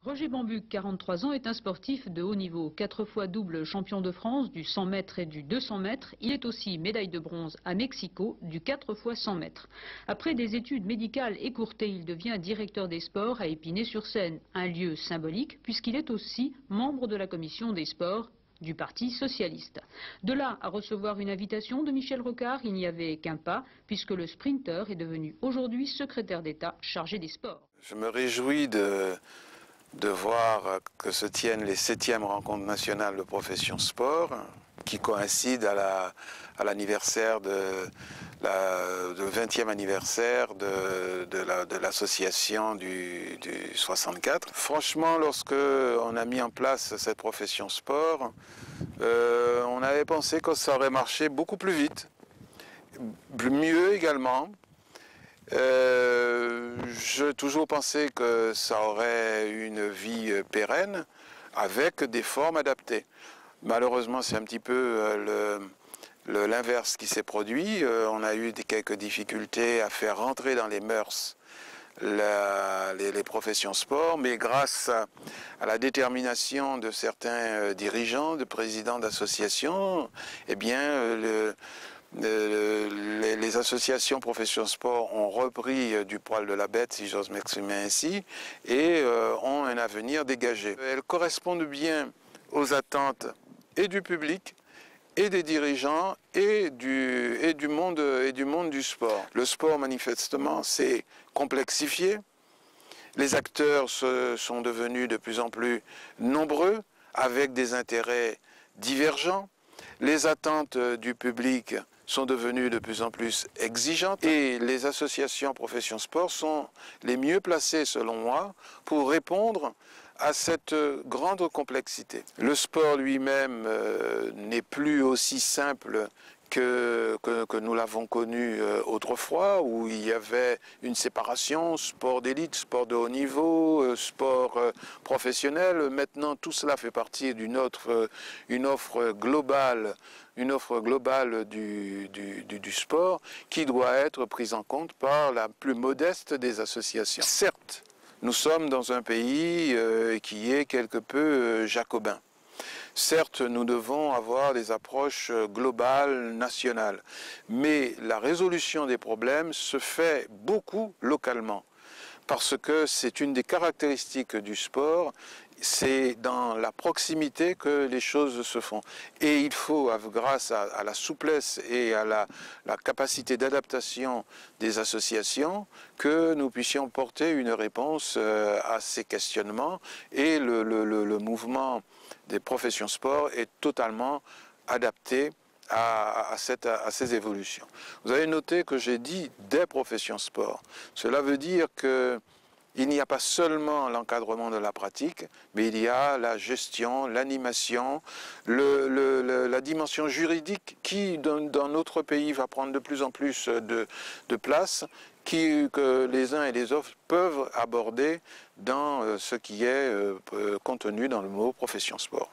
Roger Bambuc, 43 ans, est un sportif de haut niveau. 4 fois double champion de France du 100 mètres et du 200 mètres. Il est aussi médaille de bronze à Mexico du 4 fois 100 mètres. Après des études médicales écourtées, il devient directeur des sports à Épinay-sur-Seine. Un lieu symbolique puisqu'il est aussi membre de la commission des sports du Parti socialiste. De là à recevoir une invitation de Michel Rocard, il n'y avait qu'un pas, puisque le sprinter est devenu aujourd'hui secrétaire d'État chargé des sports. Je me réjouis de voir que se tiennent les 7e rencontres nationales de profession sport, qui coïncident à l'anniversaire le 20e anniversaire de l'association du 64. Franchement, lorsque on a mis en place cette profession sport, on avait pensé que ça aurait marché beaucoup plus vite, mieux également. J'ai toujours pensé que ça aurait une vie pérenne avec des formes adaptées. Malheureusement, c'est un petit peu l'inverse qui s'est produit. On a eu quelques difficultés à faire rentrer dans les mœurs les professions sport, mais grâce à la détermination de certains dirigeants, de présidents d'associations, eh bien, les associations professions sport ont repris du poil de la bête, si j'ose m'exprimer ainsi, et ont un avenir dégagé. Elles correspondent bien aux attentes et du public, et des dirigeants, et du monde du sport. Le sport, manifestement, s'est complexifié. Les acteurs sont devenus de plus en plus nombreux, avec des intérêts divergents. Les attentes du public sont devenues de plus en plus exigeantes et les associations profession sport sont les mieux placées, selon moi, pour répondre à cette grande complexité. Le sport lui-même n'est plus aussi simple que nous l'avons connu autrefois, où il y avait une séparation, sport d'élite, sport de haut niveau, sport professionnel. Maintenant, tout cela fait partie d'une offre globale du sport qui doit être prise en compte par la plus modeste des associations. Certes, nous sommes dans un pays qui est quelque peu jacobin. Certes, nous devons avoir des approches globales, nationales, mais la résolution des problèmes se fait beaucoup localement, parce que c'est une des caractéristiques du sport, c'est dans la proximité que les choses se font. Et il faut, grâce à la souplesse et à la capacité d'adaptation des associations, que nous puissions porter une réponse à ces questionnements. Et le mouvement des professions sport est totalement adapté à ces évolutions. Vous avez noté que j'ai dit des professions sport. Cela veut dire qu'il n'y a pas seulement l'encadrement de la pratique, mais il y a la gestion, l'animation, la dimension juridique qui, dans notre pays, va prendre de plus en plus de place, que les uns et les autres peuvent aborder dans ce qui est contenu dans le mot profession sport.